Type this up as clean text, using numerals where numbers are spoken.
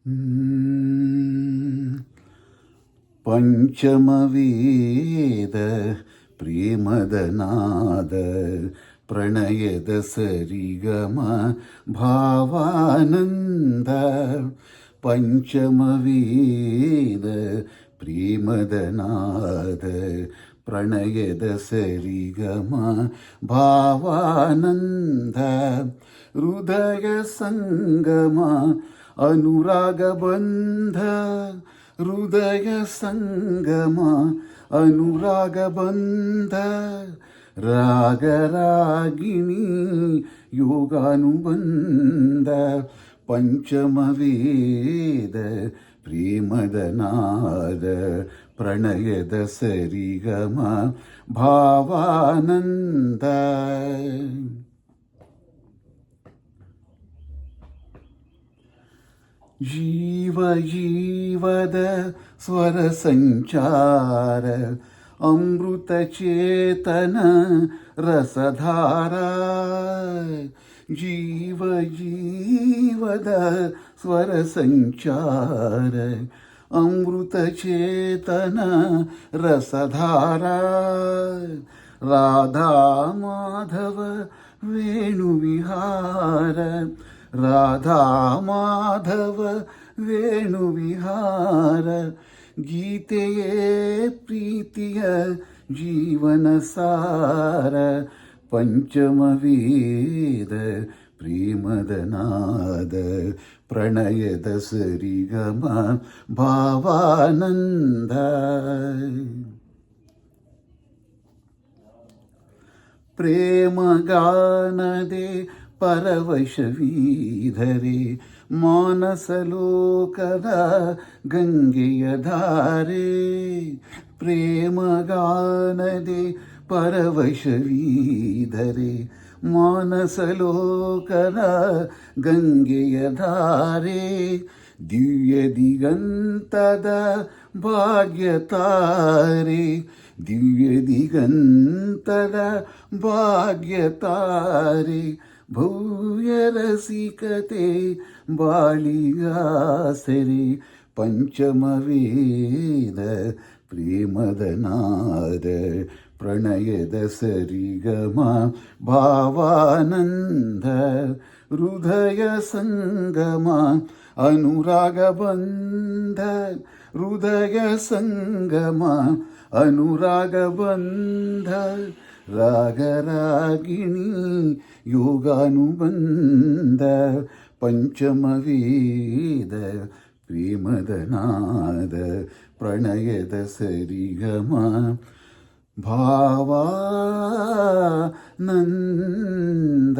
ಪಂಚಮವೇದ ಪ್ರೇಮದ ನಾದ ಪ್ರಣಯದ ಸರಿಗಮ ಭಾವಾನಂದ. ಪಂಚಮವೇದ ಪ್ರೇಮದ ನಾದ ಪ್ರಣಯದ ಸರಿಗಮ ಭಾವಾನಂದ. ಹೃದಯ ಸಂಗಮ ಅನುರಾಗ ಬಂಧ. ಹೃದಯ ಸಂಗಮ ಅನುರಾಗ ಬಂಧ. ರಾಗರಾಗಿಣಿ ಯೋಗಾನುಬಂಧ. ಪಂಚಮವೇದ ಪ್ರೇಮದ ನಾದ ಪ್ರಣಯದ ಸರಿಗಮ ಭಾವಾನಂದ. ಜೀವ ಜೀವದ ಸ್ವರ ಸಂಚಾರ ಅಮೃತ ಚೇತನ ರಸಧಾರ. ಜೀವ ಜೀವದ ಸ್ವರ ಸಂಚಾರ ಅಮೃತ ಚೇತನ ರಸಧಾರ. ರಾಧಾ ಮಾಧವ ವೇಣುವಿಹಾರ. ರಾಧಾ ಮಾಧವ ವೇಣುವಿಹಾರ. ಗೀತೆಯೇ ಪ್ರೀತಿಯ ಜೀವನ ಸಾರ. ಪಂಚಮವೇದ ಪ್ರೇಮದ ನಾದ ಪ್ರಣಯದ ಸರಿಗಮ ಭಾವಾನಂದ. ಪ್ರೇಮಗಾನದೆ ಪರವಶವೀಧರೆ ಮಾನಸಲೋಕದ ಗಂಗೆಯ ಧಾರೆ. ಪ್ರೇಮಗಾನದೆ ಪರವಶವೀಧರೆ ಮಾನಸಲೋಕದ ಗಂಗೆಯ ಧಾರೆ. ದಿವ್ಯ ದಿಗಂತದ ಭಾಗ್ಯತಾರೆ. ದಿವ್ಯ ದಿಗಂತದ ಭಾಗ್ಯತಾರೆ. ಭವ್ಯ ರಸಿಕತೆ ಬಾಳಿಗಾಸರೆ. ಪಂಚಮವೇದ ಪ್ರೇಮದ ನಾದ ಪ್ರಣಯದ ಸರಿಗಮ ಭಾವಾನಂದ. ಹೃದಯ ಸಂಗಮ ಅನುರಾಗ ಬಂಧ. ಹೃದಯ ಸಂಗಮ ಅನುರಾಗ ಬಂಧ. ರಾಗರಾಗಿಣಿ ಯೋಗಾನುಬಂಧ. ಪಂಚಮವೇದ ಪ್ರೇಮದ ನಾದ ಪ್ರಣಯದ ಸರಿಗಮ ಭಾವಾನಂದ.